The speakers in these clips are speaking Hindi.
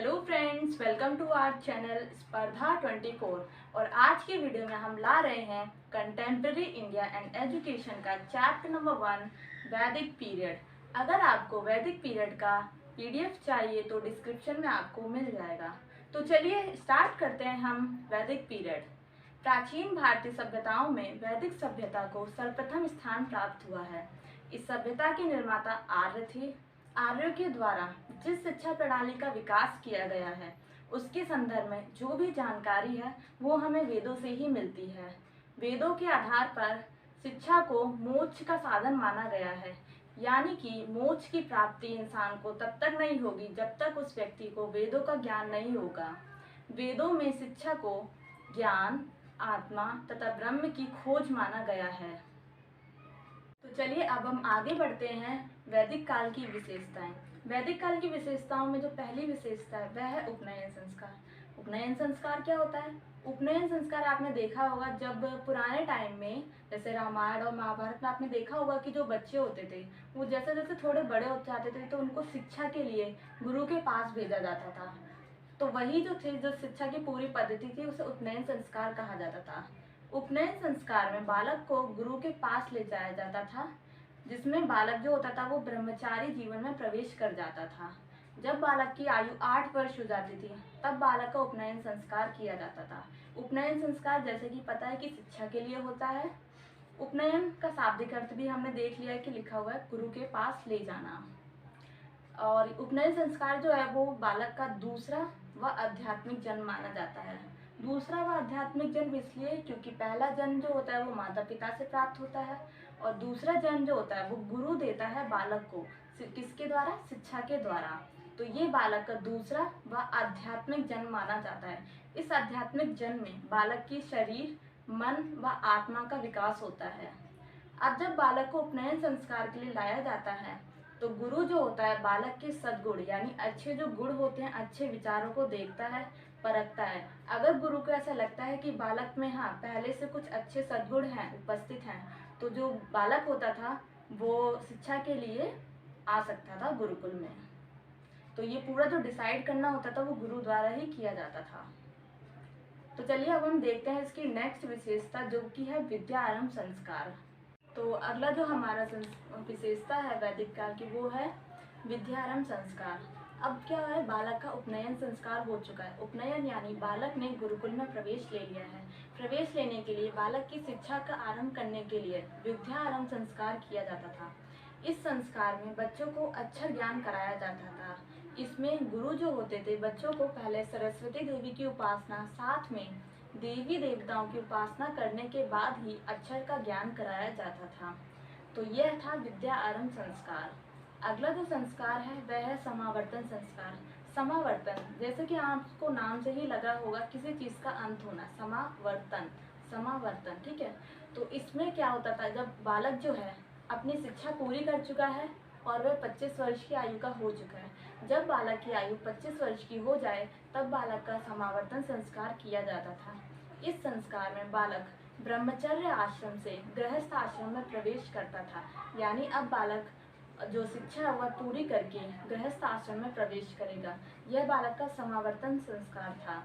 Hello friends, welcome to our channel Spardha 24। और आज की वीडियो में हम ला रहे हैं कंटेम्प्रेरी इंडिया एंड एजुकेशन का चैप्टर नंबर 1 वैदिक पीरियड। अगर आपको वैदिक पीरियड का पीडीएफ चाहिए तो डिस्क्रिप्शन में आपको मिल जाएगा। तो चलिए स्टार्ट करते हैं हम वैदिक पीरियड। प्राचीन भारतीय सभ्यताओं में वैदिक सभ्यता को सर्वप्रथम स्थान प्राप्त हुआ है। इस सभ्यता के निर्माता आर्य थे। आर्यों के द्वारा जिस शिक्षा प्रणाली का विकास किया गया है उसके संदर्भ में जो भी जानकारी है वो हमें वेदों से ही मिलती है। वेदों के आधार पर शिक्षा को मोक्ष का साधन माना गया है, यानी कि मोक्ष की प्राप्ति इंसान को तब तक नहीं होगी जब तक उस व्यक्ति को वेदों का ज्ञान नहीं होगा। वेदों में शिक्षा को ज्ञान, आत्मा तथा ब्रह्म की खोज माना गया है। तो चलिए अब हम आगे बढ़ते हैं वैदिक काल की विशेषताएं। वैदिक काल की विशेषताओं में जो पहली विशेषता है वह है उपनयन संस्कार। उपनयन संस्कार क्या होता है? उपनयन संस्कार आपने देखा होगा जब पुराने टाइम में, जैसे रामायण और महाभारत में आपने देखा होगा कि जो बच्चे होते थे वो जैसे जैसे थोड़े बड़े होते जाते थे तो उनको शिक्षा के लिए गुरु के पास भेजा जाता था। तो वही जो थे, जो शिक्षा की पूरी पद्धति थी उसे उपनयन संस्कार कहा जाता था। उपनयन संस्कार में बालक को गुरु के पास ले जाया जाता था, जिसमें बालक जो होता था वो ब्रह्मचारी जीवन में प्रवेश कर जाता था। जब बालक की आयु 8 वर्ष हो जाती थी तब बालक का उपनयन संस्कार किया जाता था। उपनयन संस्कार जैसे कि पता है कि शिक्षा के लिए होता है। उपनयन का शाब्दिक अर्थ भी हमने देख लिया है कि लिखा हुआ है गुरु के पास ले जाना। और उपनयन संस्कार जो है वो बालक का दूसरा व आध्यात्मिक जन्म माना जाता है। दूसरा व आध्यात्मिक जन्म इसलिए क्योंकि पहला जन्म जो होता है वो माता पिता से प्राप्त होता है और दूसरा जन्म जो होता है वो गुरु देता है बालक को। किसके द्वारा? शिक्षा के द्वारा। तो ये बालक का दूसरा व आध्यात्मिक जन्म माना जाता है। इस आध्यात्मिक जन्म में बालक की शरीर, मन व आत्मा का विकास होता है। अब जब बालक को उपनयन संस्कार के लिए लाया जाता है तो गुरु जो होता है बालक के सद्गुण यानी अच्छे जो गुण होते हैं, अच्छे विचारों को देखता है, परखता है। अगर गुरु को ऐसा लगता है कि बालक में हाँ पहले से कुछ अच्छे सद्गुण हैं, उपस्थित हैं, तो जो बालक होता था वो शिक्षा के लिए आ सकता था गुरुकुल में। तो ये पूरा जो डिसाइड करना होता था वो गुरु द्वारा ही किया जाता था। तो चलिए अब हम देखते हैं इसकी नेक्स्ट विशेषता जो कि है विद्या आरंभ संस्कार। तो अगला जो हमारा विशेषता है वैदिक काल की वो है विद्यारंभ संस्कार। अब क्या है, बालक का उपनयन संस्कार हो चुका है। उपनयन यानी बालक ने गुरुकुल में प्रवेश ले लिया है। प्रवेश लेने के लिए बालक की शिक्षा का आरंभ करने के लिए विद्यारंभ संस्कार किया जाता था। इस संस्कार में बच्चों को अच्छा ज्ञान कराया जाता था। इसमें गुरु जो होते थे बच्चों को पहले सरस्वती देवी की उपासना, साथ में देवी देवताओं की उपासना करने के बाद ही अक्षर का ज्ञान कराया जाता था। तो यह था विद्या आरंभ संस्कार। अगला जो संस्कार है वह है समावर्तन संस्कार। समावर्तन जैसे कि आपको नाम से ही लगा होगा किसी चीज का अंत होना, समावर्तन, समावर्तन, ठीक है। तो इसमें क्या होता था, जब बालक जो है अपनी शिक्षा पूरी कर चुका है और वह 25 वर्ष की आयु का हो चुका है, जब बालक की आयु 25 वर्ष की हो जाए तब बालक का समावर्तन संस्कार किया जाता था। इस संस्कार में बालक ब्रह्मचर्य आश्रम से गृहस्थ आश्रम में प्रवेश करता था, यानी अब बालक जो शिक्षा वह पूरी करके गृहस्थ आश्रम में प्रवेश करेगा। यह बालक का समावर्तन संस्कार था।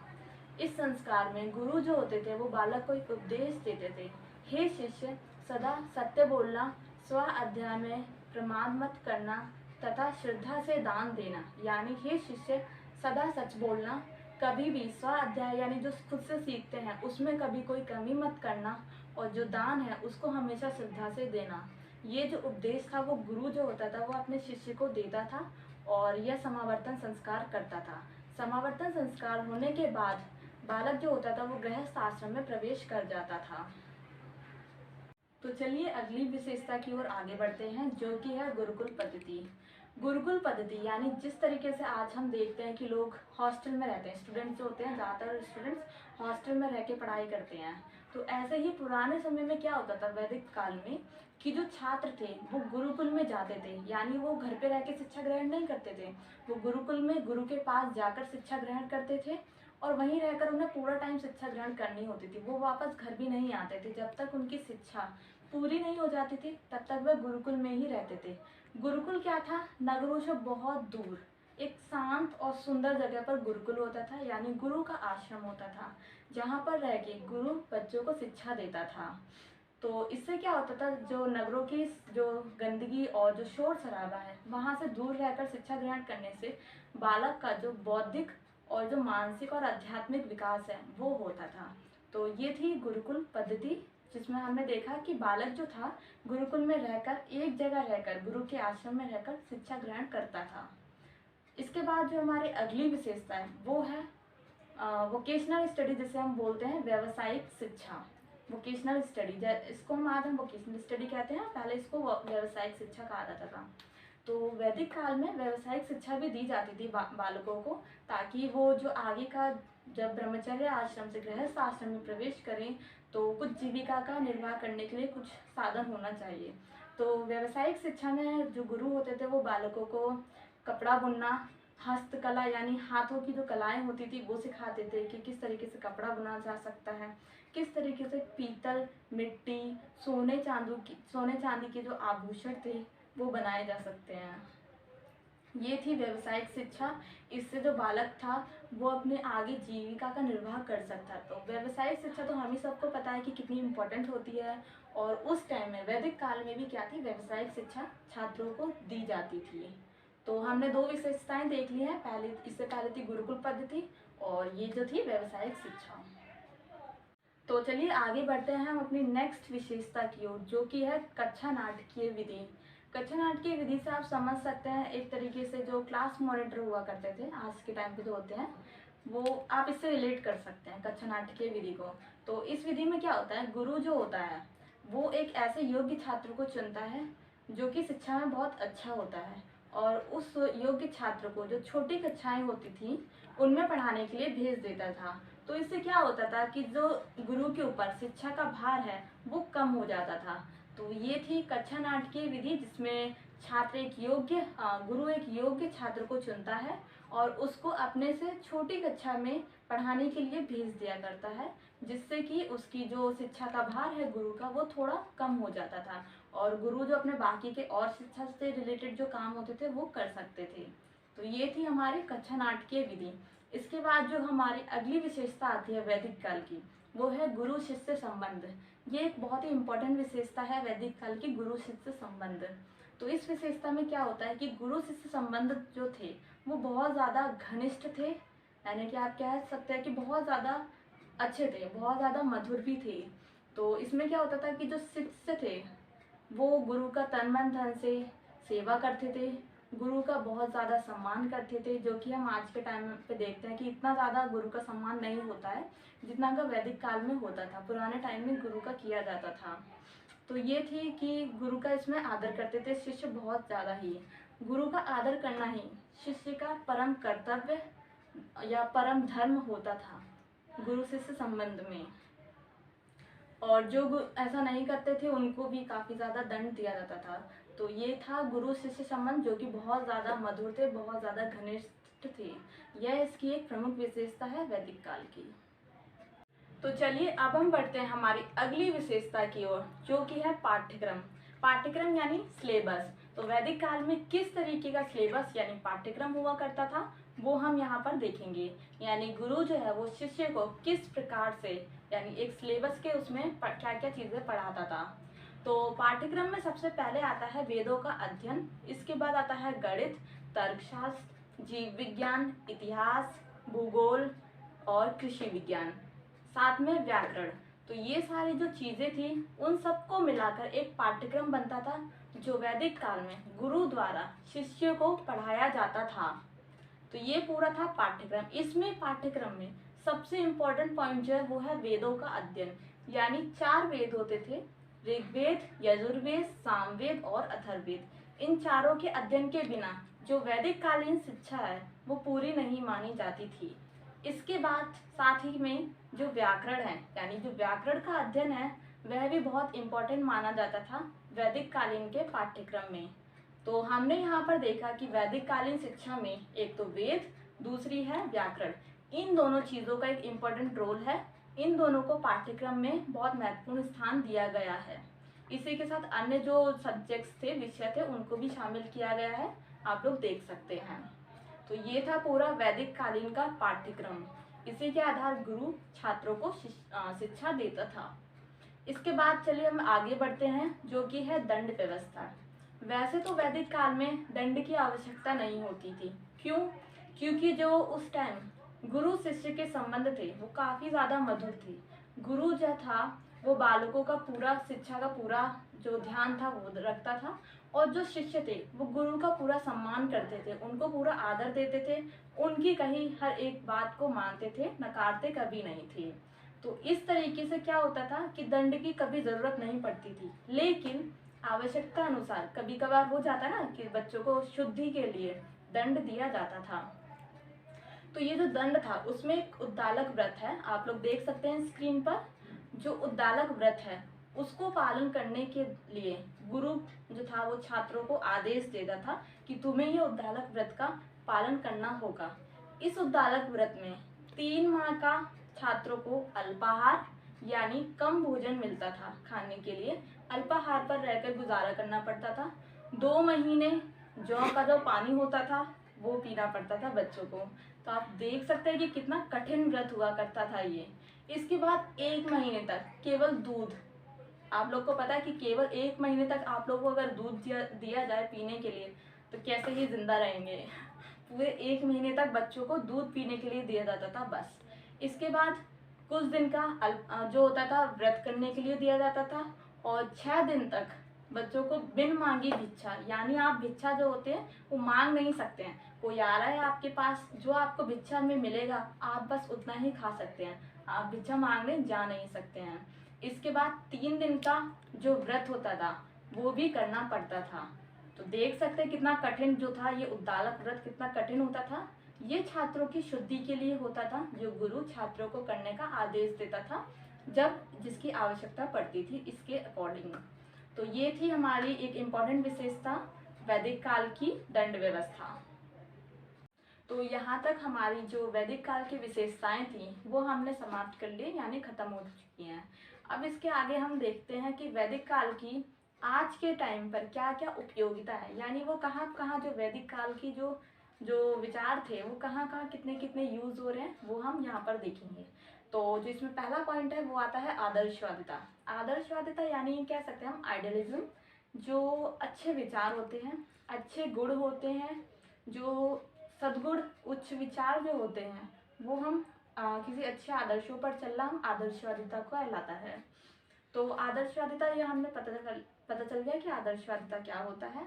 इस संस्कार में गुरु जो होते थे वो बालक को एक उपदेश देते थे। हे शिष्य, सदा सत्य बोलना, स्व अध्ययन में प्रमाद मत करना तथा श्रद्धा से दान देना। यानी हे शिष्य, सदा सच बोलना, कभी भी स्व अध्याय यानी जो खुद से सीखते हैं उसमें कभी कोई कमी मत करना, और जो दान है उसको हमेशा श्रद्धा से देना। ये जो उपदेश था वो गुरु जो होता था वो अपने शिष्य को देता था और यह समावर्तन संस्कार करता था। समावर्तन संस्कार होने के बाद बालक जो होता था वो गृहस्थ आश्रम में प्रवेश कर जाता था। तो चलिए अगली विशेषता की ओर आगे बढ़ते हैं जो कि है गुरुकुल पद्धति। गुरुकुल पद्धति यानी जिस तरीके से आज हम देखते हैं कि लोग हॉस्टल में रहते हैं, स्टूडेंट्स जो होते हैं, ज़्यादातर स्टूडेंट्स हॉस्टल में रह के पढ़ाई करते हैं। तो ऐसे ही पुराने समय में क्या होता था वैदिक काल में कि जो छात्र थे वो गुरुकुल में जाते थे, यानी वो घर पे रह के शिक्षा ग्रहण नहीं करते थे, वो गुरुकुल में गुरु के पास जाकर शिक्षा ग्रहण करते थे और वहीं रहकर उन्हें पूरा टाइम शिक्षा ग्रहण करनी होती थी। वो वापस घर भी नहीं आते थे, जब तक उनकी शिक्षा पूरी नहीं हो जाती थी तब तक वह गुरुकुल में ही रहते थे। गुरुकुल क्या था? नगरों से बहुत दूर, एक शांत और सुंदर जगह पर गुरुकुल होता था, यानी गुरु का आश्रम होता था, जहाँ पर रह के गुरु बच्चों को शिक्षा देता था। तो इससे क्या होता था, जो नगरों की जो गंदगी और जो शोर शराबा है वहाँ से दूर रहकर शिक्षा ग्रहण करने से बालक का जो बौद्धिक और जो मानसिक और आध्यात्मिक विकास है वो होता था। तो ये थी गुरुकुल पद्धति, जिसमें हमने देखा कि बालक जो था गुरुकुल में रहकर, एक जगह रहकर, गुरु के आश्रम में रहकर शिक्षा ग्रहण करता था। इसके बाद जो हमारी अगली विशेषता है वो है वोकेशनल स्टडी, जिसे हम बोलते हैं व्यावसायिक शिक्षा। वोकेशनल स्टडी, इसको हम वोकेशनल स्टडी कहते हैं, पहले इसको व्यावसायिक शिक्षा कहा जाता था। तो वैदिक काल में व्यावसायिक शिक्षा भी दी जाती थी बालकों को, ताकि वो जो आगे का, जब ब्रह्मचर्य आश्रम से गृहस्थ आश्रम में प्रवेश करें तो कुछ जीविका का निर्वाह करने के लिए कुछ साधन होना चाहिए। तो व्यावसायिक शिक्षा में जो गुरु होते थे वो बालकों को कपड़ा बुनना, हस्तकला यानी हाथों की जो कलाएं होती थी वो सिखाते थे कि किस तरीके से कपड़ा बुना जा सकता है, किस तरीके से पीतल, मिट्टी, सोने चांदी के जो आभूषण थे वो बनाए जा सकते हैं। ये थी व्यावसायिक शिक्षा। इससे जो बालक था वो अपने आगे जीविका का निर्वाह कर सकता। तो व्यावसायिक शिक्षा तो हम ही सबको पता है कि कितनी इम्पोर्टेंट होती है, और उस टाइम में वैदिक काल में भी क्या थी, व्यावसायिक शिक्षा छात्रों को दी जाती थी। तो हमने दो विशेषताएं देख ली हैं, इससे पहले थी गुरुकुल पद्धति और ये जो थी व्यावसायिक शिक्षा। तो चलिए आगे बढ़ते हैं हम अपनी नेक्स्ट विशेषता की ओर, जो कि है कक्षा नाटकीय विधि। कक्षा नाटकीय विधि से आप समझ सकते हैं एक तरीके से जो क्लास मॉनिटर हुआ करते थे आज के टाइम पे जो होते हैं, वो आप इससे रिलेट कर सकते हैं कक्षा नाटकीय विधि को। तो इस विधि में क्या होता है, गुरु जो होता है वो एक ऐसे योग्य छात्र को चुनता है जो कि शिक्षा में बहुत अच्छा होता है, और उस योग्य छात्र को जो छोटी कक्षाएं होती थी उनमें पढ़ाने के लिए भेज देता था। तो इससे क्या होता था कि जो गुरु के ऊपर शिक्षा का भार है वो कम हो जाता था। तो ये थी कक्षा नाटकीय विधि, जिसमें गुरु एक योग्य छात्र को चुनता है और उसको अपने से छोटी कक्षा में पढ़ाने के लिए भेज दिया करता है, जिससे कि उसकी जो शिक्षा का भार है गुरु का वो थोड़ा कम हो जाता था, और गुरु जो अपने बाकी के और शिक्षा से रिलेटेड जो काम होते थे वो कर सकते थे। तो ये थी हमारी कक्षा नाटकीय विधि। इसके बाद जो हमारी अगली विशेषता आती है वैदिक काल की, वो है गुरु शिष्य संबंध। ये एक बहुत ही इंपॉर्टेंट विशेषता है वैदिक काल की, गुरु शिष्य संबंध। तो इस विशेषता में क्या होता है कि गुरु शिष्य संबंध जो थे वो बहुत ज़्यादा घनिष्ठ थे, यानी कि आप कह सकते हैं कि बहुत ज़्यादा अच्छे थे, बहुत ज़्यादा मधुर भी थे। तो इसमें क्या होता था कि जो शिष्य थे वो गुरु का तन मन धन से सेवा करते थे, गुरु का बहुत ज़्यादा सम्मान करते थे, जो कि हम आज के टाइम पे देखते हैं कि इतना ज़्यादा गुरु का सम्मान नहीं होता है जितना का वैदिक काल में होता था। पुराने टाइम में गुरु का किया जाता था। तो ये थी कि गुरु का इसमें आदर करते थे शिष्य बहुत ज़्यादा ही। गुरु का आदर करना ही शिष्य का परम कर्तव्य या परम धर्म होता था गुरु शिष्य संबंध में। और जो ऐसा नहीं करते थे उनको भी काफ़ी ज़्यादा दंड दिया जाता था। तो ये था गुरु शिष्य संबंध, जो कि बहुत ज़्यादा मधुर थे, बहुत ज़्यादा घनिष्ठ थे। यह इसकी एक प्रमुख विशेषता है वैदिक काल की। तो चलिए अब हम बढ़ते हैं हमारी अगली विशेषता की ओर, जो कि है पाठ्यक्रम। पाठ्यक्रम यानी सिलेबस। तो वैदिक काल में किस तरीके का सिलेबस यानी पाठ्यक्रम हुआ करता था वो हम यहाँ पर देखेंगे। यानी गुरु जो है वो शिष्य को किस प्रकार से, यानी एक सिलेबस के उसमें क्या क्या चीज़ें पढ़ाता था। तो पाठ्यक्रम में सबसे पहले आता है वेदों का अध्ययन, इसके बाद आता है गणित, तर्कशास्त्र, जीव विज्ञान, इतिहास, भूगोल और कृषि विज्ञान, साथ में व्याकरण। तो ये सारी जो चीज़ें थी उन सबको मिलाकर एक पाठ्यक्रम बनता था, जो वैदिक काल में गुरु द्वारा शिष्य को पढ़ाया जाता था। तो ये पूरा था पाठ्यक्रम। इसमें पाठ्यक्रम में सबसे इम्पोर्टेंट पॉइंट जो है वो है वेदों का अध्ययन। यानी 4 वेद होते थे, ऋग्वेद, यजुर्वेद, सामवेद और अथर्ववेद। इन चारों के अध्ययन के बिना जो वैदिक कालीन शिक्षा है वो पूरी नहीं मानी जाती थी। इसके बाद साथ ही में जो व्याकरण है, यानी जो व्याकरण का अध्ययन है वह भी बहुत इम्पोर्टेंट माना जाता था वैदिक कालीन के पाठ्यक्रम में। तो हमने यहाँ पर देखा कि वैदिक कालीन शिक्षा में एक तो वेद, दूसरी है व्याकरण। इन दोनों चीज़ों का एक इम्पोर्टेंट रोल है। इन दोनों को पाठ्यक्रम में बहुत महत्वपूर्ण स्थान दिया गया है। इसी के साथ अन्य जो सब्जेक्ट्स थे, विषय थे, उनको भी शामिल किया गया है, आप लोग देख सकते हैं। तो ये था पूरा वैदिक कालीन का पाठ्यक्रम। इसी के आधार गुरु छात्रों को शिक्षा देता था। इसके बाद चलिए हम आगे बढ़ते हैं, जो कि है दंड व्यवस्था। वैसे तो वैदिक काल में दंड की आवश्यकता नहीं होती थी। क्यों? क्योंकि जो उस टाइम गुरु शिष्य के संबंध थे वो काफ़ी ज़्यादा मधुर थे। गुरु जो था वो बालकों का पूरा शिक्षा का पूरा जो ध्यान था वो रखता था, और जो शिष्य थे वो गुरु का पूरा सम्मान करते थे, उनको पूरा आदर देते थे, उनकी कही हर एक बात को मानते थे, नकारते कभी नहीं थे। तो इस तरीके से क्या होता था कि दंड की कभी ज़रूरत नहीं पड़ती थी। लेकिन आवश्यकता अनुसार कभी कभार हो जाता ना कि बच्चों को शुद्धि के लिए दंड दिया जाता था। तो ये जो दंड था उसमें एक उद्दालक व्रत है, आप लोग देख सकते हैं स्क्रीन पर। जो उद्दालक व्रत है उसको पालन करने के लिए गुरु जो था वो छात्रों को आदेश देता था कि तुम्हें ये उद्दालक व्रत का पालन करना होगा। इस उद्दालक व्रत में 3 माह का छात्रों को अल्पाहार यानी कम भोजन मिलता था खाने के लिए, अल्पाहार पर रहकर गुजारा करना पड़ता था। 2 महीने जौ का जो पानी होता था वो पीना पड़ता था बच्चों को। तो आप देख सकते हैं कि कितना कठिन व्रत हुआ करता था ये। इसके बाद 1 महीने तक केवल दूध। आप लोग को पता है कि केवल 1 महीने तक आप लोग को अगर दूध दिया जाए पीने के लिए तो कैसे ही जिंदा रहेंगे। पूरे 1 महीने तक बच्चों को दूध पीने के लिए दिया जाता था बस। इसके बाद कुछ दिन का जो होता था व्रत करने के लिए दिया जाता था, और 6 दिन तक बच्चों को बिन मांगी भिक्षा, यानी आप भिक्षा जो होते हैं वो मांग नहीं सकते हैं। कोई आ रहा है आपके पास, जो आपको भिक्षा में मिलेगा आप बस उतना ही खा सकते हैं, आप भिक्षा मांगने जा नहीं सकते हैं। इसके बाद 3 दिन का जो व्रत होता था वो भी करना पड़ता था। तो देख सकते हैं कितना कठिन जो था ये उद्दालक व्रत, कितना कठिन होता था। ये छात्रों की शुद्धि के लिए होता था, जो गुरु छात्रों को करने का आदेश देता था जब जिसकी आवश्यकता पड़ती थी इसके अकॉर्डिंग। तो ये थी हमारी एक इम्पॉर्टेंट विशेषता वैदिक काल की दंड व्यवस्था। तो यहाँ तक हमारी जो वैदिक काल की विशेषताएं थी वो हमने समाप्त कर ली, यानी खत्म हो चुकी हैं। अब इसके आगे हम देखते हैं कि वैदिक काल की आज के टाइम पर क्या क्या उपयोगिता है, यानी वो कहाँ कहाँ जो वैदिक काल की जो जो विचार थे वो कहाँ कहाँ कितने कितने यूज हो रहे हैं वो हम यहाँ पर देखेंगे। तो जो इसमें पहला पॉइंट है वो आता है आदर्शवादिता। आदर्शवादिता यानी कह सकते हैं हम आइडियलिज्म। जो अच्छे विचार होते हैं, अच्छे गुण होते हैं, जो सद्गुण उच्च विचार जो होते हैं वो हम किसी अच्छे आदर्शों पर चलना हम आदर्शवादिता को कहलाता है। तो आदर्शवादिता ये हमने पता चल गया कि आदर्शवादिता क्या होता है।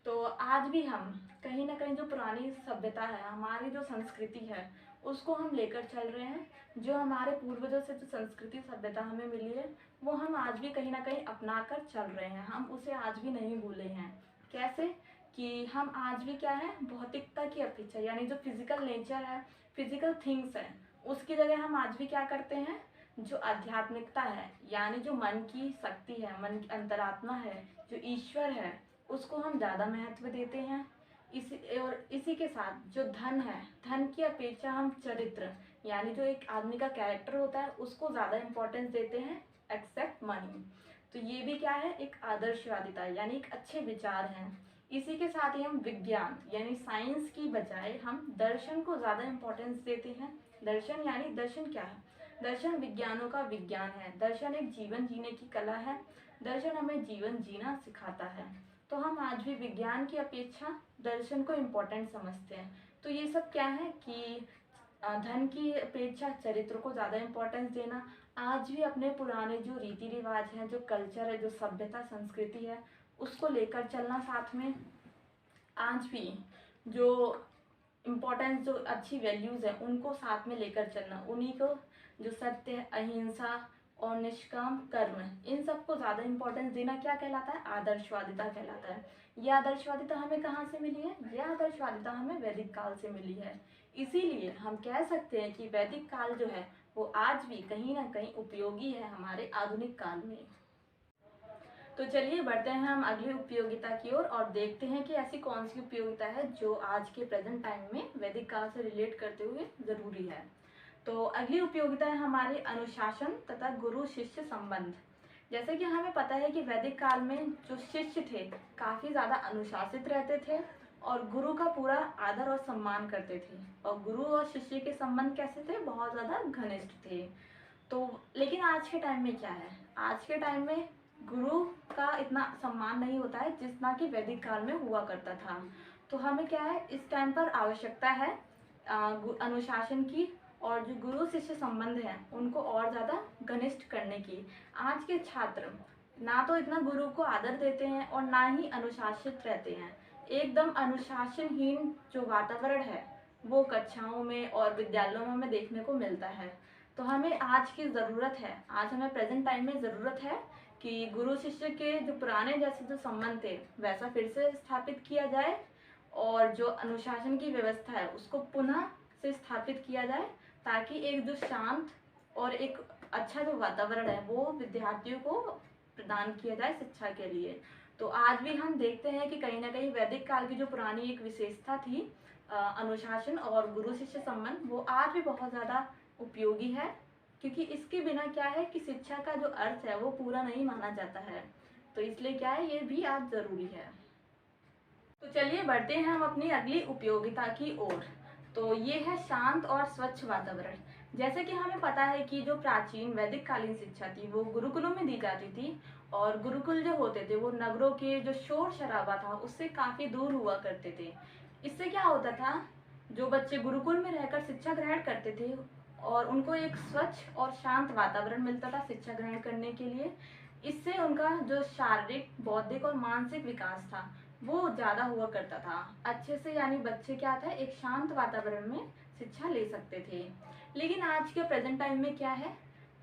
तो आज भी हम कहीं ना कहीं जो पुरानी सभ्यता है, हमारी जो संस्कृति है उसको हम लेकर चल रहे हैं। जो हमारे पूर्वजों से जो संस्कृति सभ्यता हमें मिली है वो हम आज भी कहीं ना कहीं अपना कर चल रहे हैं, हम उसे आज भी नहीं भूले हैं। कैसे कि हम आज भी क्या है, भौतिकता की अपेक्षा यानी जो फिजिकल नेचर है, फिजिकल थिंग्स है, उसकी जगह हम आज भी क्या करते हैं, जो आध्यात्मिकता है यानी जो मन की शक्ति है, मन की अंतरात्मा है, जो ईश्वर है, उसको हम ज़्यादा महत्व देते हैं। इसी के साथ जो धन है, धन की अपेक्षा हम चरित्र यानी जो एक आदमी का कैरेक्टर होता है उसको ज़्यादा इम्पोर्टेंस देते हैं एक्सेप्ट मनी। तो ये भी क्या है, एक आदर्शवादिता यानी एक अच्छे विचार हैं। इसी के साथ ही हम विज्ञान यानी साइंस की बजाय हम दर्शन को ज़्यादा इम्पोर्टेंस देते हैं। दर्शन यानी दर्शन क्या है, दर्शन विज्ञानों का विज्ञान है, दर्शन एक जीवन जीने की कला है, दर्शन हमें जीवन जीना सिखाता है। तो हम आज भी विज्ञान की अपेक्षा दर्शन को इम्पोर्टेंट समझते हैं। तो ये सब क्या है कि धन की अपेक्षा चरित्र को ज़्यादा इम्पोर्टेंस देना, आज भी अपने पुराने जो रीति रिवाज हैं, जो कल्चर है, जो सभ्यता संस्कृति है उसको लेकर चलना, साथ में आज भी जो इम्पोर्टेंस जो अच्छी वैल्यूज़ हैं उनको साथ में लेकर चलना, उन्हीं को जो सत्य, अहिंसा और निष्काम कर्म, इन सबको ज़्यादा इम्पोर्टेंस देना क्या कहलाता है, आदर्शवादिता कहलाता है। यह आदर्शवादिता हमें कहाँ से मिली है, यह आदर्शवादिता हमें वैदिक काल से मिली है। इसीलिए हम कह सकते हैं कि वैदिक काल जो है वो आज भी कहीं ना कहीं उपयोगी है हमारे आधुनिक काल में। तो चलिए बढ़ते हैं हम अगली उपयोगिता की ओर और देखते हैं कि ऐसी कौन सी उपयोगिता है जो आज के प्रेजेंट टाइम में वैदिक काल से रिलेट करते हुए ज़रूरी है। तो अगली उपयोगिता है हमारे अनुशासन तथा गुरु शिष्य संबंध। जैसे कि हमें पता है कि वैदिक काल में जो शिष्य थे काफ़ी ज़्यादा अनुशासित रहते थे और गुरु का पूरा आदर और सम्मान करते थे। और गुरु और शिष्य के संबंध कैसे थे? बहुत ज़्यादा घनिष्ठ थे। तो लेकिन आज के टाइम में क्या है? आज के टाइम में गुरु का इतना सम्मान नहीं होता है जितना कि वैदिक काल में हुआ करता था। तो हमें क्या है, इस टाइम पर आवश्यकता है अनुशासन की, और जो गुरु शिष्य संबंध है उनको और ज़्यादा घनिष्ठ करने की। आज के छात्र ना तो इतना गुरु को आदर देते हैं और ना ही अनुशासित रहते हैं। एकदम अनुशासनहीन जो वातावरण है वो कक्षाओं में और विद्यालयों में हमें देखने को मिलता है। तो हमें आज की ज़रूरत है, आज हमें प्रेजेंट टाइम में ज़रूरत है कि गुरु शिष्य के जो पुराने जैसे जो संबंध थे वैसा फिर से स्थापित किया जाए, और जो अनुशासन की व्यवस्था है उसको पुनः से स्थापित किया जाए, ताकि एक जो शांत और एक अच्छा जो वातावरण है वो विद्यार्थियों को प्रदान किया जाए शिक्षा के लिए। तो आज भी हम देखते हैं कि कहीं ना कहीं वैदिक काल की जो पुरानी एक विशेषता थी अनुशासन और गुरु शिष्य संबंध, वो आज भी बहुत ज़्यादा उपयोगी है, क्योंकि इसके बिना क्या है कि शिक्षा का जो अर्थ है वो पूरा नहीं माना जाता है। तो इसलिए क्या है, ये भी आज ज़रूरी है। तो चलिए बढ़ते हैं हम अपनी अगली उपयोगिता की ओर। तो ये है शांत और स्वच्छ वातावरण। जैसे कि हमें पता है कि जो प्राचीन वैदिक कालीन शिक्षा थी वो गुरुकुलों में दी जाती थी, और गुरुकुल जो होते थे वो नगरों के जो शोर शराबा था उससे काफ़ी दूर हुआ करते थे। इससे क्या होता था, जो बच्चे गुरुकुल में रहकर शिक्षा ग्रहण करते थे और उनको एक स्वच्छ और शांत वातावरण मिलता था शिक्षा ग्रहण करने के लिए, इससे उनका जो शारीरिक, बौद्धिक और मानसिक विकास था वो ज़्यादा हुआ करता था अच्छे से। यानी बच्चे क्या था, एक शांत वातावरण में शिक्षा ले सकते थे। लेकिन आज के प्रेजेंट टाइम में क्या है,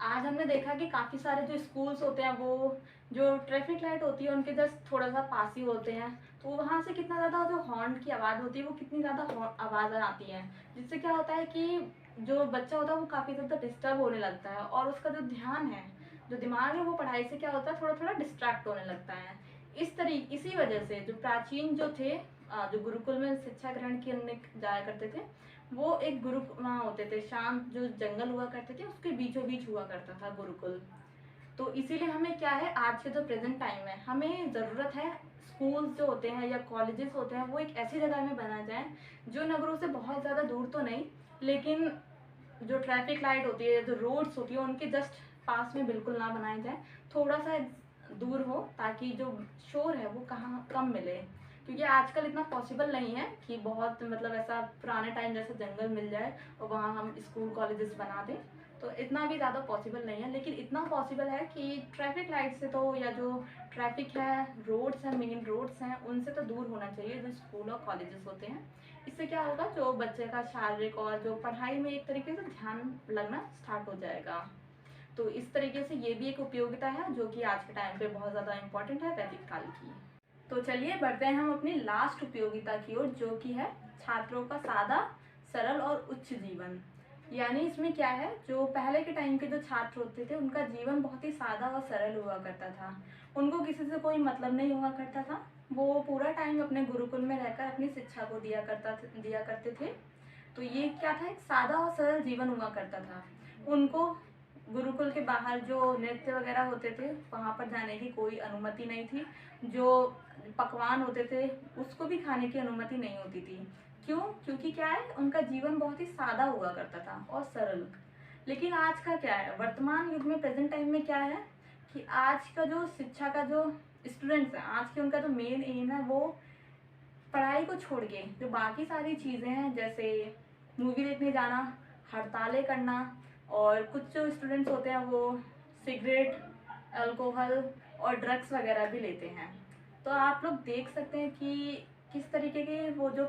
आज हमने देखा कि काफ़ी सारे जो स्कूल्स होते हैं वो जो ट्रैफिक लाइट होती है उनके जस्ट थोड़ा सा पास ही होते हैं, तो वहाँ से कितना ज़्यादा जो हॉर्न की आवाज़ होती है वो कितनी ज़्यादा आवाज़ आती है, जिससे क्या होता है कि जो बच्चा होता है वो काफ़ी ज़्यादा डिस्टर्ब होने लगता है, और उसका जो ध्यान है, जो दिमाग है, वो पढ़ाई से क्या होता है, थोड़ा थोड़ा डिस्ट्रैक्ट होने लगता है। इसी वजह से जो प्राचीन जो थे जो गुरुकुल में शिक्षा ग्रहण करने जाया करते थे, वो एक गुरु वहाँ होते थे, शांत जो जंगल हुआ करते थे उसके बीचों बीच हुआ करता था गुरुकुल। तो इसीलिए हमें क्या है, आज के जो प्रेजेंट टाइम है हमें ज़रूरत है स्कूल्स जो होते हैं या कॉलेजेस होते हैं वो एक ऐसी जगह में बना जाए जो नगरों से बहुत ज़्यादा दूर तो नहीं, लेकिन जो ट्रैफिक लाइट होती है, जो रोड्स होती है उनके जस्ट पास में बिल्कुल ना बनाया जाए, थोड़ा सा दूर हो, ताकि जो शोर है वो कहाँ कम मिले। क्योंकि आजकल इतना पॉसिबल नहीं है कि बहुत मतलब ऐसा पुराने टाइम जैसे जंगल मिल जाए और वहाँ हम स्कूल कॉलेजेस बना दें, तो इतना भी ज़्यादा पॉसिबल नहीं है। लेकिन इतना पॉसिबल है कि ट्रैफिक लाइट से तो, या जो ट्रैफिक है, रोड्स हैं, मेन रोड्स हैं, उनसे तो दूर होना चाहिए जो स्कूल और कॉलेजेस होते हैं। इससे क्या होगा, जो बच्चे का शारीरिक और जो पढ़ाई में एक तरीके से ध्यान लगना स्टार्ट हो जाएगा। तो इस तरीके से ये भी एक उपयोगिता है जो कि आज के टाइम पे बहुत ज़्यादा इम्पोर्टेंट है वैदिक काल की। तो चलिए बढ़ते हैं हम अपनी लास्ट उपयोगिता की ओर, जो कि है छात्रों का सादा, सरल और उच्च जीवन। यानी इसमें क्या है, जो पहले के टाइम के जो छात्र होते थे उनका जीवन बहुत ही सादा और सरल हुआ करता था। उनको किसी से कोई मतलब नहीं हुआ करता था, वो पूरा टाइम अपने गुरुकुल में रहकर अपनी शिक्षा को दिया करते थे। तो ये क्या था, एक सादा और सरल जीवन हुआ करता था। उनको गुरुकुल के बाहर जो नृत्य वगैरह होते थे वहाँ पर जाने की कोई अनुमति नहीं थी। जो पकवान होते थे उसको भी खाने की अनुमति नहीं होती थी। क्यों? क्योंकि क्या है, उनका जीवन बहुत ही सादा हुआ करता था और सरल। लेकिन आज का क्या है, वर्तमान युग में प्रेजेंट टाइम में क्या है कि आज का जो शिक्षा का जो स्टूडेंट्स हैं, आज के उनका जो मेन एम है वो पढ़ाई को छोड़ के जो बाकी सारी चीज़ें हैं, जैसे मूवी देखने जाना, हड़तालें करना, और कुछ जो स्टूडेंट्स होते हैं वो सिगरेट, अल्कोहल और ड्रग्स वगैरह भी लेते हैं। तो आप लोग देख सकते हैं कि किस तरीके के वो जो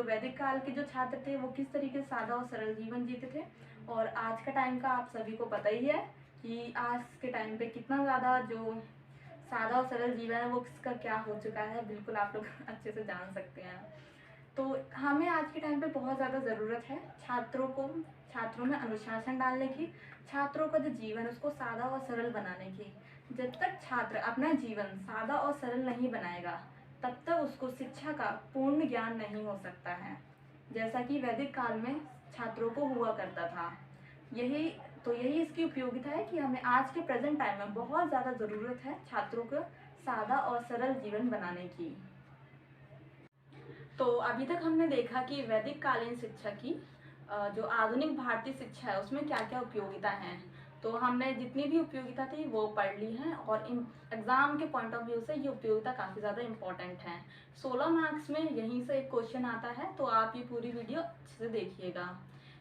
वैदिक काल के जो छात्र थे वो किस तरीके से सादा और सरल जीवन जीते थे, और आज का टाइम का आप सभी को पता ही है कि आज के टाइम पे कितना ज़्यादा जो सादा और सरल जीवन है वो किसका क्या हो चुका है, बिल्कुल आप लोग अच्छे से जान सकते हैं। तो हमें आज के टाइम पे बहुत ज़्यादा ज़रूरत है छात्रों में अनुशासन डालने की, छात्रों का जो जीवन है उसको सादा और सरल बनाने की। जब तक छात्र अपना जीवन सादा और सरल नहीं बनाएगा तब तक उसको शिक्षा का पूर्ण ज्ञान नहीं हो सकता है, जैसा कि वैदिक काल में छात्रों को हुआ करता था। यही इसकी उपयोगिता है कि हमें आज के प्रेजेंट टाइम में बहुत ज़्यादा ज़रूरत है छात्रों को सादा और सरल जीवन बनाने की। तो अभी तक हमने देखा कि वैदिक कालीन शिक्षा की जो आधुनिक भारतीय शिक्षा है उसमें क्या क्या उपयोगिता हैं। तो हमने जितनी भी उपयोगिता थी वो पढ़ ली हैं और एग्जाम के पॉइंट ऑफ व्यू से ये उपयोगिता काफ़ी ज़्यादा इम्पोर्टेंट है। 16 मार्क्स में यहीं से एक क्वेश्चन आता है, तो आप ये पूरी वीडियो अच्छे से देखिएगा।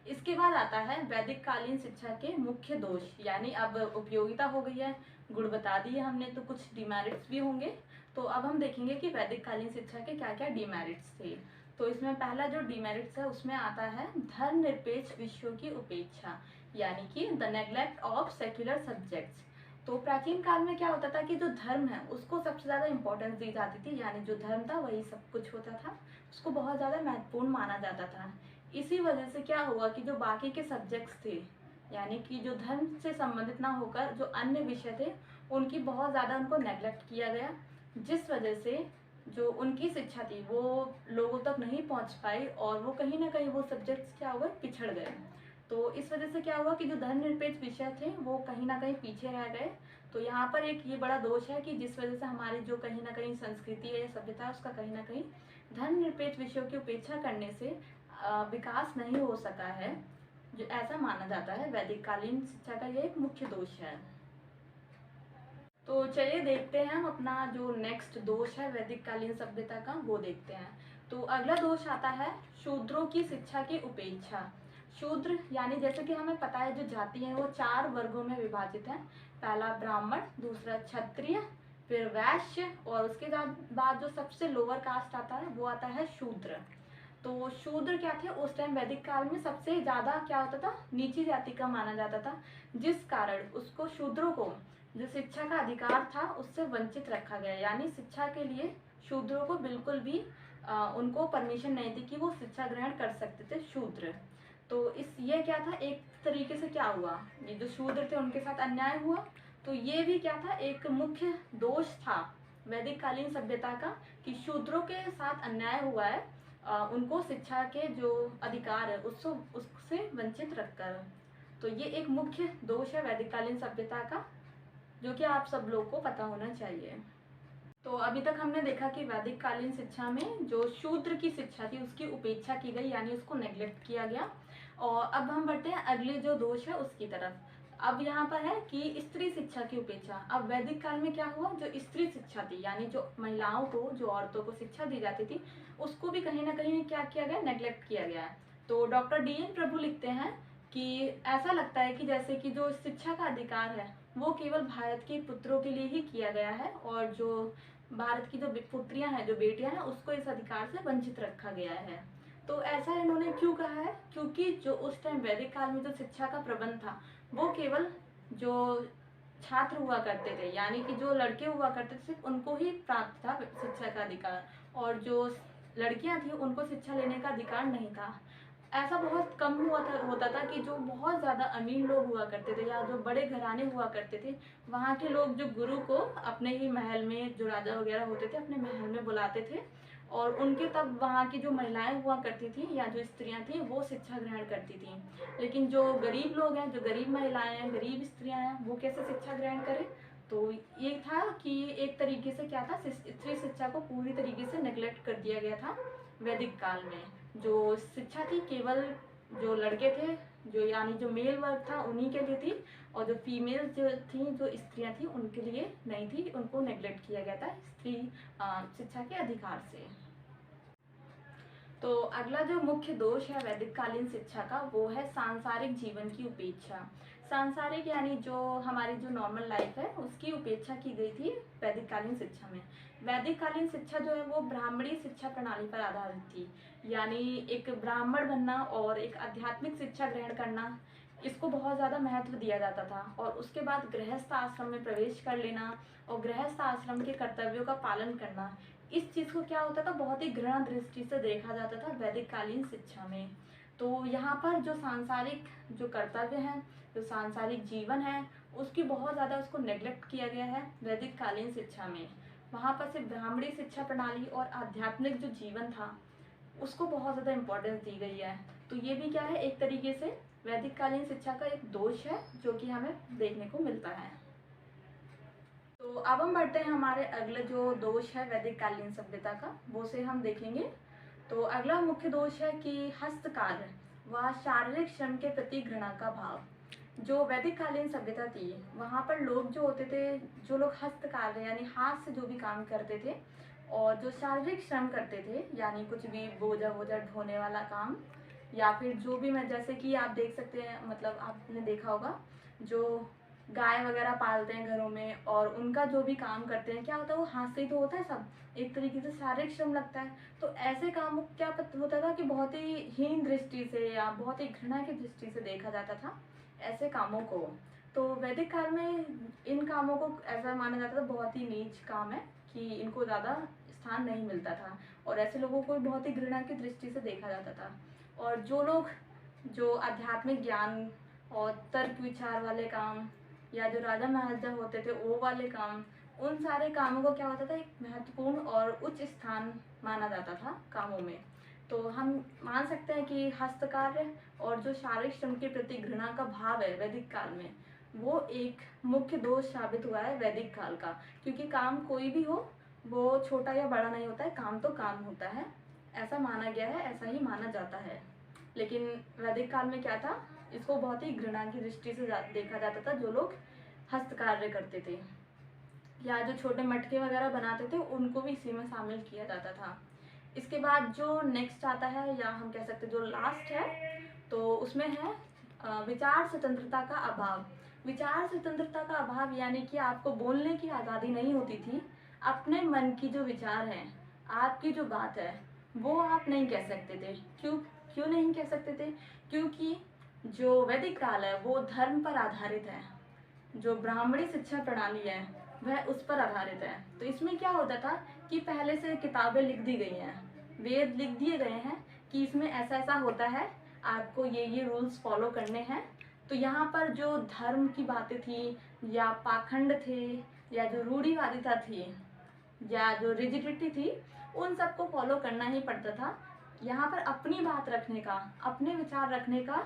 इसके बाद आता है वैदिक कालीन शिक्षा के मुख्य दोष, यानी अब उपयोगिता हो गई है, गुण बता दिए हमने, तो कुछ डिमेरिट्स भी होंगे। तो अब हम देखेंगे कि वैदिक कालीन शिक्षा के क्या क्या डिमेरिट्स थे। तो इसमें पहला जो डिमेरिट्स है उसमें आता है धर्मनिरपेक्ष विषयों की उपेक्षा, यानी कि the neglect of secular subjects. तो प्राचीन काल में क्या होता था कि जो धर्म है उसको सबसे ज़्यादा इंपॉर्टेंस दी जाती थी, यानी जो धर्म था वही सब कुछ होता था, उसको बहुत ज़्यादा महत्वपूर्ण माना जाता था। इसी वजह से क्या हुआ कि जो बाकी के सब्जेक्ट्स थे, यानी कि जो धर्म से संबंधित ना होकर जो अन्य विषय थे, उनकी बहुत ज़्यादा उनको नेग्लेक्ट किया गया, जिस वजह से जो उनकी शिक्षा थी वो लोगों तक नहीं पहुंच पाई और वो कहीं ना कहीं वो सब्जेक्ट्स क्या हुए, पिछड़ गए। तो इस वजह से क्या हुआ कि जो धर्मनिरपेक्ष विषय थे वो कहीं ना कहीं पीछे रह गए। तो यहाँ पर एक ये बड़ा दोष है कि जिस वजह से हमारी जो कहीं ना कहीं संस्कृति है या सभ्यता है उसका कहीं ना कहीं धर्मनिरपेक्ष विषयों की उपेक्षा करने से विकास नहीं हो सका है, जो ऐसा माना जाता है। वैदिक कालीन शिक्षा का ये एक मुख्य दोष है। तो चलिए देखते हैं हम अपना जो नेक्स्ट दोष है वैदिक कालीन सभ्यता का, वो देखते हैं। तो अगला दोष आता है शूद्रों की शिक्षा की उपेक्षा। शूद्र यानी जैसे कि हमें पता है जो जाति है वो 4 वर्गों में विभाजित है। पहला ब्राह्मण, दूसरा क्षत्रिय, फिर वैश्य, और उसके बाद जो सबसे लोअर कास्ट आता है वो आता है शूद्र। तो शूद्र क्या थे उस टाइम वैदिक काल में, सबसे ज़्यादा क्या होता था, नीची जाति का माना जाता था, जिस कारण उसको शूद्रों को जो शिक्षा का अधिकार था उससे वंचित रखा गया। यानी शिक्षा के लिए शूद्रों को बिल्कुल भी उनको परमिशन नहीं थी कि वो शिक्षा ग्रहण कर सकते थे शूद्र। तो ये क्या था, एक तरीके से क्या हुआ, ये जो शूद्र थे उनके साथ अन्याय हुआ। तो ये भी क्या था, एक मुख्य दोष था वैदिक कालीन सभ्यता का, कि शूद्रों के साथ अन्याय हुआ है, उनको शिक्षा के जो अधिकार है उससे वंचित रखकर। तो ये एक मुख्य दोष है वैदिक कालीन सभ्यता का, जो कि आप सब लोग को पता होना चाहिए। तो अभी तक हमने देखा कि वैदिक कालीन शिक्षा में जो शूद्र की शिक्षा थी उसकी उपेक्षा की गई, यानी उसको नेग्लेक्ट किया गया। और अब हम बढ़ते हैं अगले जो दोष है उसकी तरफ। अब यहाँ पर है कि स्त्री शिक्षा की उपेक्षा। अब वैदिक काल में क्या हुआ, जो स्त्री शिक्षा थी, यानी जो महिलाओं को, जो औरतों को शिक्षा दी जाती थी, उसको भी कहीं ना कहीं क्या किया गया, नेग्लेक्ट किया गया है। तो डॉक्टर DN प्रभु लिखते हैं कि ऐसा लगता है कि जैसे कि जो शिक्षा का अधिकार है वो केवल भारत के पुत्रों के लिए ही किया गया है, और जो भारत की जो पुत्रियां हैं, जो बेटियां हैं, उसको इस अधिकार से वंचित रखा गया है। तो ऐसा इन्होंने क्यों कहा है, क्योंकि जो उस टाइम वैदिक काल में जो शिक्षा का प्रबंध था वो केवल जो छात्र हुआ करते थे, यानी कि जो लड़के हुआ करते थे सिर्फ उनको ही प्राप्त था शिक्षा का अधिकार, और जो लड़कियां थी उनको शिक्षा लेने का अधिकार नहीं था। ऐसा बहुत कम होता था कि जो बहुत ज़्यादा अमीर लोग हुआ करते थे या जो बड़े घराने हुआ करते थे, वहाँ के लोग जो गुरु को अपने ही महल में, जो राजा वगैरह होते थे, अपने महल में बुलाते थे, और उनके तब वहाँ की जो महिलाएं हुआ करती थी या जो स्त्रियां थी वो शिक्षा ग्रहण करती थी। लेकिन जो गरीब लोग हैं, जो गरीब महिलाएं हैं, गरीब स्त्रियां हैं, वो कैसे शिक्षा ग्रहण करें। तो ये था कि एक तरीके से क्या था, स्त्री शिक्षा को पूरी तरीके से नेग्लेक्ट कर दिया गया था वैदिक काल में। जो शिक्षा थी केवल जो लड़के थे, जो यानी जो मेल वर्ग था उन्हीं के लिए थी, और जो फीमेल जो थी, जो स्त्रियां थी, उनके लिए नहीं थी, उनको नेग्लेक्ट किया गया था स्त्री शिक्षा के अधिकार से। तो अगला जो मुख्य दोष है वैदिक कालीन शिक्षा का वो है सांसारिक जीवन की उपेक्षा। सांसारिक यानी जो हमारी जो नॉर्मल लाइफ है उसकी उपेक्षा की गई थी वैदिक कालीन शिक्षा में। वैदिक कालीन शिक्षा जो है वो ब्राह्मणी शिक्षा प्रणाली पर आधारित थी, यानी एक ब्राह्मण बनना और एक आध्यात्मिक शिक्षा ग्रहण करना, इसको बहुत ज़्यादा महत्व दिया जाता था। और उसके बाद गृहस्थ आश्रम में प्रवेश कर लेना और गृहस्थ आश्रम के कर्तव्यों का पालन करना, इस चीज़ को क्या होता था, बहुत ही घृणा दृष्टि से देखा जाता था वैदिक कालीन शिक्षा में। तो यहाँ पर जो सांसारिक जो कर्तव्य हैं, जो सांसारिक जीवन है, उसकी बहुत ज़्यादा उसको नेग्लेक्ट किया गया है वैदिक कालीन शिक्षा में। वहाँ पर सिर्फ ब्राह्मणी शिक्षा प्रणाली और आध्यात्मिक जो जीवन था उसको बहुत ज़्यादा इम्पोर्टेंस दी गई है। तो ये भी क्या है, एक तरीके से वैदिक कालीन शिक्षा का एक दोष है जो कि हमें देखने को मिलता है। तो अब हम बढ़ते हैं हमारे अगले जो दोष है वैदिक कालीन सभ्यता का, वो से हम देखेंगे तो अगला मुख्य दोष है कि हस्तकार्य व शारीरिक श्रम के प्रति घृणा का भाव। जो वैदिक कालीन सभ्यता थी वहाँ पर लोग जो होते थे, जो लोग हस्तकार्य यानी हाथ से जो भी काम करते थे और जो शारीरिक श्रम करते थे यानी कुछ भी बोझा वोझा ढोने वाला काम, या फिर जो भी, मैं जैसे कि आप देख सकते हैं, मतलब आपने देखा होगा जो गाय वगैरह पालते हैं घरों में और उनका जो भी काम करते हैं, क्या होता है वो हाथ से ही तो होता है, सब एक तरीके से शारीरिक श्रम लगता है। तो ऐसे कामों को क्या होता था कि बहुत ही हीन दृष्टि से या बहुत ही घृणा की दृष्टि से देखा जाता था ऐसे कामों को। तो वैदिक काल में इन कामों को ऐसा माना जाता था बहुत ही नीच काम है कि इनको ज़्यादा स्थान नहीं मिलता था और ऐसे लोगों को बहुत ही घृणा की दृष्टि से देखा जाता था। और जो लोग जो आध्यात्मिक ज्ञान और तर्क विचार वाले काम या जो राजा महाराजा होते थे वो वाले काम, उन सारे कामों को क्या होता था, एक महत्वपूर्ण और उच्च स्थान माना जाता था कामों में। तो हम मान सकते हैं कि हस्तकार्य और जो शारीरिक श्रम के प्रति घृणा का भाव है वैदिक काल में, वो एक मुख्य दोष साबित हुआ है वैदिक काल का। क्योंकि काम कोई भी हो वो छोटा या बड़ा नहीं होता है, काम तो काम होता है, ऐसा माना गया है, ऐसा ही माना जाता है। लेकिन वैदिक काल में क्या था, इसको बहुत ही घृणा की दृष्टि से देखा जाता था। जो लोग हस्तकार्य करते थे या जो छोटे मटके वगैरह बनाते थे उनको भी इसी में शामिल किया जाता था। इसके बाद जो नेक्स्ट आता है, या हम कह सकते जो लास्ट है, तो उसमें है विचार स्वतंत्रता का अभाव। विचार स्वतंत्रता का अभाव यानी कि आपको बोलने की आज़ादी नहीं होती थी। अपने मन की जो विचार है, आपकी जो बात है, वो आप नहीं कह सकते थे। क्यों क्यों नहीं कह सकते थे? क्योंकि जो वैदिक काल है वो धर्म पर आधारित है। जो ब्राह्मणी शिक्षा प्रणाली है वह उस पर आधारित है। तो इसमें क्या होता था कि पहले से किताबें लिख दी गई हैं, वेद लिख दिए गए हैं कि इसमें ऐसा ऐसा होता है, आपको ये रूल्स फॉलो करने हैं। तो यहाँ पर जो धर्म की बातें थी या पाखंड थे या जो रूढ़िवादिता थी या जो रिजिडिटी थी, उन सबको फॉलो करना ही पड़ता था। यहाँ पर अपनी बात रखने का, अपने विचार रखने का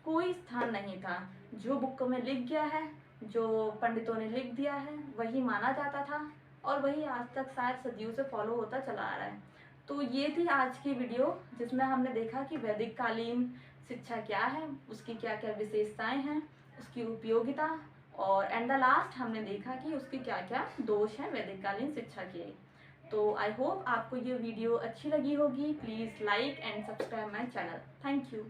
कोई स्थान नहीं था। जो बुक में लिख गया है, जो पंडितों ने लिख दिया है, वही माना जाता था और वही आज तक शायद सदियों से फॉलो होता चला आ रहा है। तो ये थी आज की वीडियो जिसमें हमने देखा कि वैदिक कालीन शिक्षा क्या है, उसकी क्या क्या विशेषताएं हैं, उसकी उपयोगिता, और एंड द लास्ट हमने देखा कि उसके क्या क्या दोष हैं वैदिक कालीन शिक्षा के। तो आई होप आपको ये वीडियो अच्छी लगी होगी। Please like and subscribe my channel. Thank you.